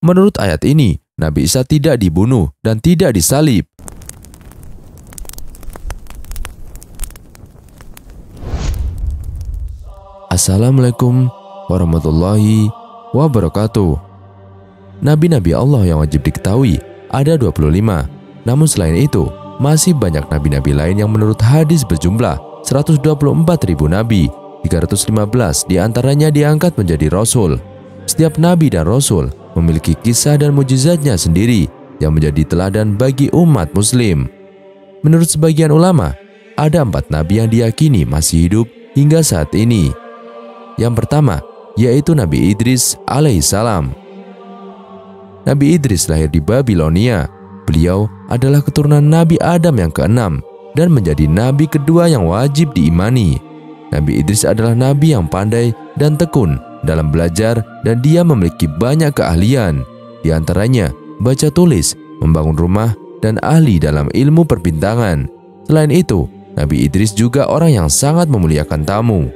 Menurut ayat ini, Nabi Isa tidak dibunuh dan tidak disalib. Assalamualaikum warahmatullahi wabarakatuh. Nabi-nabi Allah yang wajib diketahui ada 25. Namun selain itu, masih banyak nabi-nabi lain yang menurut hadis berjumlah 124.000 nabi. 315 diantaranya diangkat menjadi rasul. Setiap nabi dan rasul memiliki kisah dan mujizatnya sendiri yang menjadi teladan bagi umat muslim. Menurut sebagian ulama, ada 4 nabi yang diyakini masih hidup hingga saat ini. Yang pertama, yaitu Nabi Idris alaihissalam. Nabi Idris lahir di Babilonia. Beliau adalah keturunan Nabi Adam yang ke-6 dan menjadi nabi kedua yang wajib diimani. Nabi Idris adalah nabi yang pandai dan tekun dalam belajar dan dia memiliki banyak keahlian. Di antaranya baca tulis, membangun rumah, dan ahli dalam ilmu perbintangan. Selain itu, Nabi Idris juga orang yang sangat memuliakan tamu.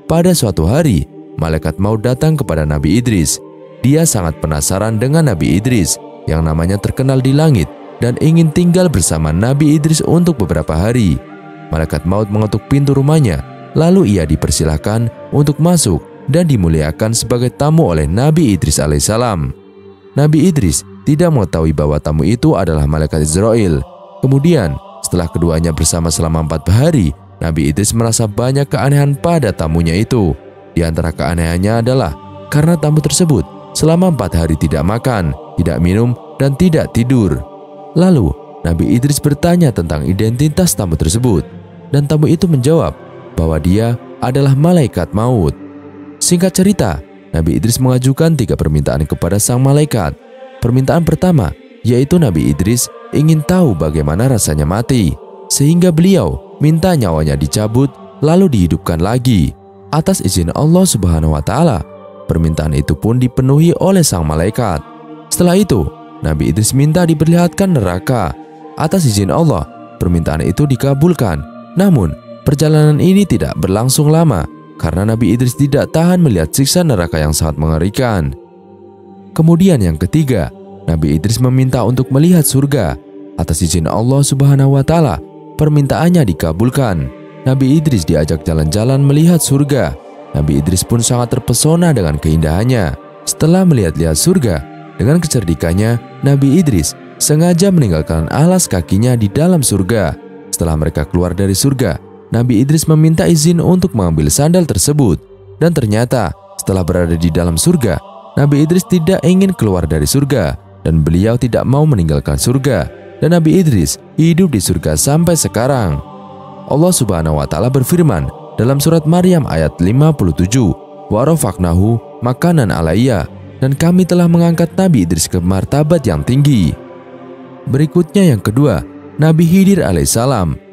Pada suatu hari, malaikat maut datang kepada Nabi Idris. Dia sangat penasaran dengan Nabi Idris yang namanya terkenal di langit dan ingin tinggal bersama Nabi Idris untuk beberapa hari. Malaikat maut mengetuk pintu rumahnya, lalu ia dipersilahkan untuk masuk dan dimuliakan sebagai tamu oleh Nabi Idris alaihissalam. Nabi Idris tidak mengetahui bahwa tamu itu adalah malaikat Israel. Kemudian, setelah keduanya bersama selama 4 hari, Nabi Idris merasa banyak keanehan pada tamunya itu. Di antara keanehannya adalah karena tamu tersebut selama 4 hari tidak makan, tidak minum, dan tidak tidur. Lalu, Nabi Idris bertanya tentang identitas tamu tersebut, dan tamu itu menjawab bahwa dia adalah malaikat maut. Singkat cerita, Nabi Idris mengajukan 3 permintaan kepada sang malaikat. Permintaan pertama, yaitu Nabi Idris ingin tahu bagaimana rasanya mati, sehingga beliau minta nyawanya dicabut lalu dihidupkan lagi atas izin Allah Subhanahu wa Ta'ala. Permintaan itu pun dipenuhi oleh sang malaikat. Setelah itu, Nabi Idris minta diperlihatkan neraka. Atas izin Allah, permintaan itu dikabulkan. Namun, perjalanan ini tidak berlangsung lama karena Nabi Idris tidak tahan melihat siksa neraka yang sangat mengerikan. Kemudian yang ketiga, Nabi Idris meminta untuk melihat surga. Atas izin Allah Subhanahu wa Ta'ala, permintaannya dikabulkan. Nabi Idris diajak jalan-jalan melihat surga. Nabi Idris pun sangat terpesona dengan keindahannya. Setelah melihat-lihat surga, dengan kecerdikannya, Nabi Idris sengaja meninggalkan alas kakinya di dalam surga. Setelah mereka keluar dari surga, Nabi Idris meminta izin untuk mengambil sandal tersebut. Dan ternyata, setelah berada di dalam surga, Nabi Idris tidak ingin keluar dari surga, dan beliau tidak mau meninggalkan surga. Dan Nabi Idris hidup di surga sampai sekarang. Allah Subhanahu wa Ta'ala berfirman dalam surat Maryam ayat 57, "Wa rafa'nahu makanan alaiya," dan kami telah mengangkat Nabi Idris ke martabat yang tinggi. Berikutnya yang kedua, Nabi Khidir alaihissalam.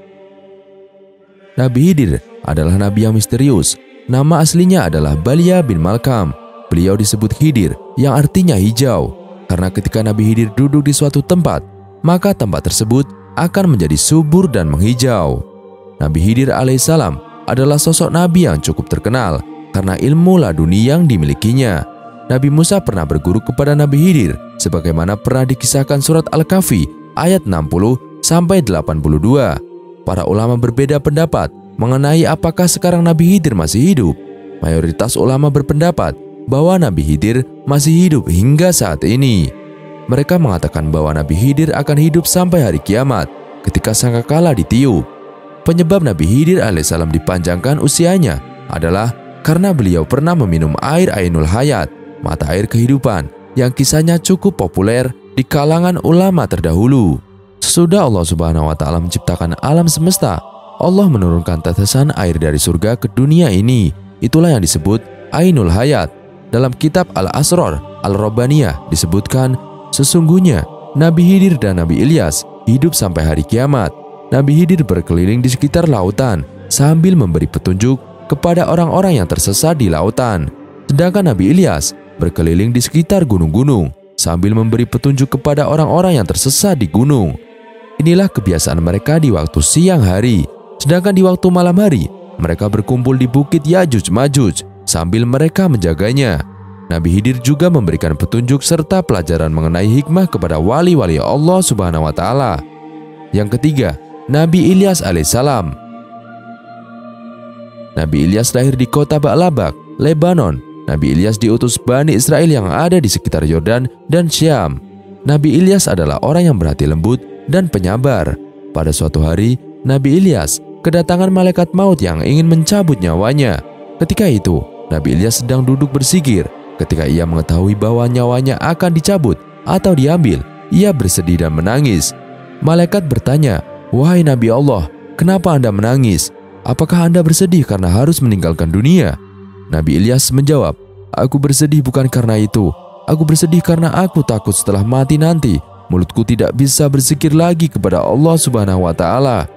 Nabi Khidir adalah nabi yang misterius. Nama aslinya adalah Balia bin Malkam. Beliau disebut Khidir yang artinya hijau karena ketika Nabi Khidir duduk di suatu tempat, maka tempat tersebut akan menjadi subur dan menghijau. Nabi Khidir alaihissalam adalah sosok nabi yang cukup terkenal karena ilmu laduni yang dimilikinya. Nabi Musa pernah berguru kepada Nabi Khidir sebagaimana pernah dikisahkan surat Al-Kahfi ayat 60-82. Para ulama berbeda pendapat mengenai apakah sekarang Nabi Khidir masih hidup. Mayoritas ulama berpendapat bahwa Nabi Khidir masih hidup hingga saat ini. Mereka mengatakan bahwa Nabi Khidir akan hidup sampai hari kiamat ketika sangkakala ditiup. Penyebab Nabi Khidir alaihissalam dipanjangkan usianya adalah karena beliau pernah meminum air Ainul Hayat, mata air kehidupan, yang kisahnya cukup populer di kalangan ulama terdahulu. Sesudah Allah Subhanahu wa Ta'ala menciptakan alam semesta, Allah menurunkan tetesan air dari surga ke dunia ini. Itulah yang disebut Ainul Hayat. Dalam kitab Al-Asrar Al-Rabbaniyah disebutkan, sesungguhnya Nabi Khidir dan Nabi Ilyas hidup sampai hari kiamat. Nabi Khidir berkeliling di sekitar lautan sambil memberi petunjuk kepada orang-orang yang tersesat di lautan. Sedangkan Nabi Ilyas berkeliling di sekitar gunung-gunung sambil memberi petunjuk kepada orang-orang yang tersesat di gunung. Inilah kebiasaan mereka di waktu siang hari. Sedangkan di waktu malam hari, mereka berkumpul di bukit Yajuj Majuj sambil mereka menjaganya. Nabi Khidir juga memberikan petunjuk serta pelajaran mengenai hikmah kepada wali-wali Allah Subhanahu wa Ta'ala. Yang ketiga, Nabi Ilyas alaihissalam. Nabi Ilyas lahir di kota Ba'labak, Lebanon. Nabi Ilyas diutus Bani Israel yang ada di sekitar Yordan dan Syam. Nabi Ilyas adalah orang yang berhati lembut dan penyabar. Pada suatu hari, Nabi Ilyas kedatangan malaikat maut yang ingin mencabut nyawanya. Ketika itu, Nabi Ilyas sedang duduk bersikir. Ketika ia mengetahui bahwa nyawanya akan dicabut atau diambil, ia bersedih dan menangis. Malaikat bertanya, "Wahai Nabi Allah, kenapa Anda menangis? Apakah Anda bersedih karena harus meninggalkan dunia?" Nabi Ilyas menjawab, "Aku bersedih bukan karena itu. Aku bersedih karena aku takut setelah mati nanti mulutku tidak bisa berzikir lagi kepada Allah Subhanahu wa Ta'ala."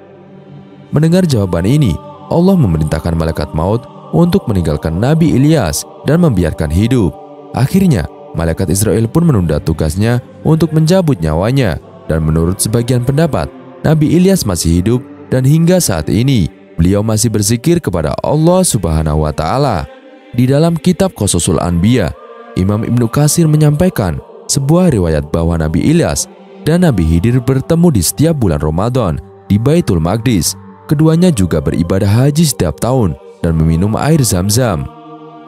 Mendengar jawaban ini, Allah memerintahkan malaikat maut untuk meninggalkan Nabi Ilyas dan membiarkan hidup. Akhirnya, malaikat Israel pun menunda tugasnya untuk mencabut nyawanya. Dan menurut sebagian pendapat, Nabi Ilyas masih hidup dan hingga saat ini beliau masih berzikir kepada Allah Subhanahu wa Ta'ala. Di dalam kitab Qasasul Anbiya, Imam Ibnu Katsir menyampaikan sebuah riwayat bahwa Nabi Ilyas dan Nabi Khidir bertemu di setiap bulan Ramadan di Baitul Maqdis. Keduanya juga beribadah haji setiap tahun dan meminum air Zam-Zam.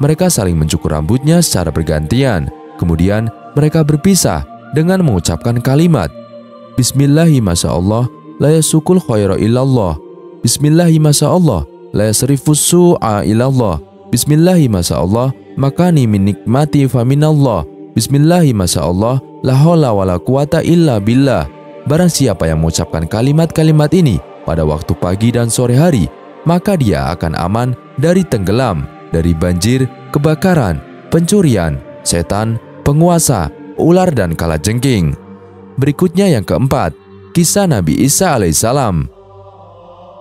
Mereka saling mencukur rambutnya secara bergantian. Kemudian mereka berpisah dengan mengucapkan kalimat, "Bismillahi masyaallah, la yasukul khaira illallah. Bismillahi masyaallah, la yasrifus su'a illallah. Bismillahi masyaallah, makani min nikmati faminallah. Bismillahi masyaallah, la haula wala quwata illa billah." Barang siapa yang mengucapkan kalimat-kalimat ini pada waktu pagi dan sore hari, maka dia akan aman dari tenggelam, dari banjir, kebakaran, pencurian, setan, penguasa, ular dan kalajengking. Berikutnya yang keempat, kisah Nabi Isa alaihissalam.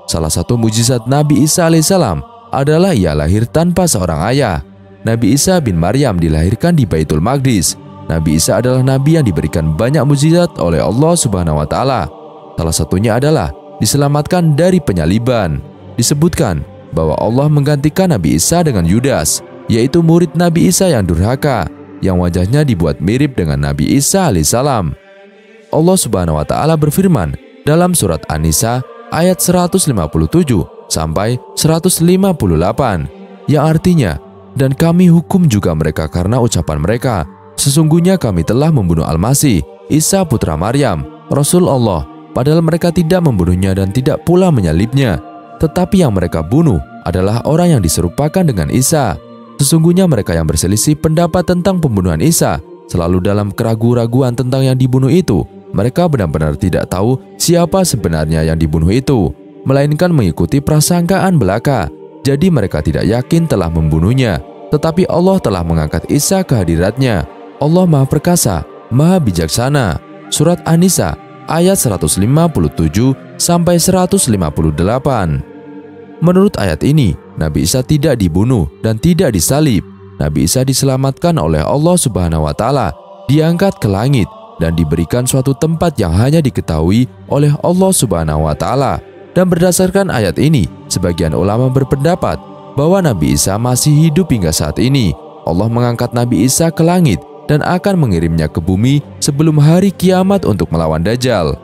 Salah satu mujizat Nabi Isa alaihissalam adalah ia lahir tanpa seorang ayah. Nabi Isa bin Maryam dilahirkan di Baitul Maqdis. Nabi Isa adalah nabi yang diberikan banyak mujizat oleh Allah Subhanahu wa Ta'ala. Salah satunya adalah diselamatkan dari penyaliban. Disebutkan bahwa Allah menggantikan Nabi Isa dengan Yudas, yaitu murid Nabi Isa yang durhaka, yang wajahnya dibuat mirip dengan Nabi Isa alaihissalam. Allah Subhanahu wa Ta'ala berfirman dalam surat An-Nisa ayat 157 sampai 158, yang artinya, "Dan kami hukum juga mereka karena ucapan mereka. Sesungguhnya kami telah membunuh Al-Masih, Isa putra Maryam, Rasul Allah, padahal mereka tidak membunuhnya dan tidak pula menyalibnya. Tetapi yang mereka bunuh adalah orang yang diserupakan dengan Isa. Sesungguhnya mereka yang berselisih pendapat tentang pembunuhan Isa selalu dalam keraguan-raguan tentang yang dibunuh itu. Mereka benar-benar tidak tahu siapa sebenarnya yang dibunuh itu, melainkan mengikuti prasangkaan belaka. Jadi mereka tidak yakin telah membunuhnya, tetapi Allah telah mengangkat Isa ke hadiratnya. Allah Maha Perkasa, Maha Bijaksana." Surat An-Nisa ayat 157 sampai 158. Menurut ayat ini, Nabi Isa tidak dibunuh dan tidak disalib. Nabi Isa diselamatkan oleh Allah Subhanahu wa Ta'ala, diangkat ke langit dan diberikan suatu tempat yang hanya diketahui oleh Allah Subhanahu wa Ta'ala. Dan berdasarkan ayat ini, sebagian ulama berpendapat bahwa Nabi Isa masih hidup hingga saat ini. Allah mengangkat Nabi Isa ke langit dan akan mengirimnya ke bumi sebelum hari kiamat untuk melawan Dajjal.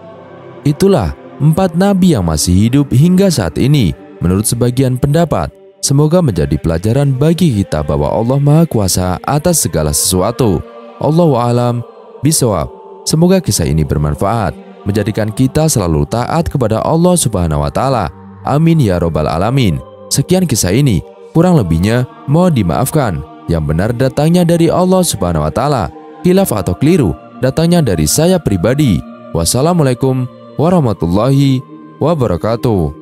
Itulah 4 nabi yang masih hidup hingga saat ini menurut sebagian pendapat. Semoga menjadi pelajaran bagi kita bahwa Allah Maha Kuasa atas segala sesuatu. Allahu a'lam bishawab. Semoga kisah ini bermanfaat, menjadikan kita selalu taat kepada Allah Subhanahu wa Ta'ala. Amin ya robbal alamin. Sekian kisah ini, kurang lebihnya mohon dimaafkan. Yang benar datangnya dari Allah Subhanahu wa Ta'ala, khilaf atau keliru datangnya dari saya pribadi. Wassalamualaikum warahmatullahi wabarakatuh.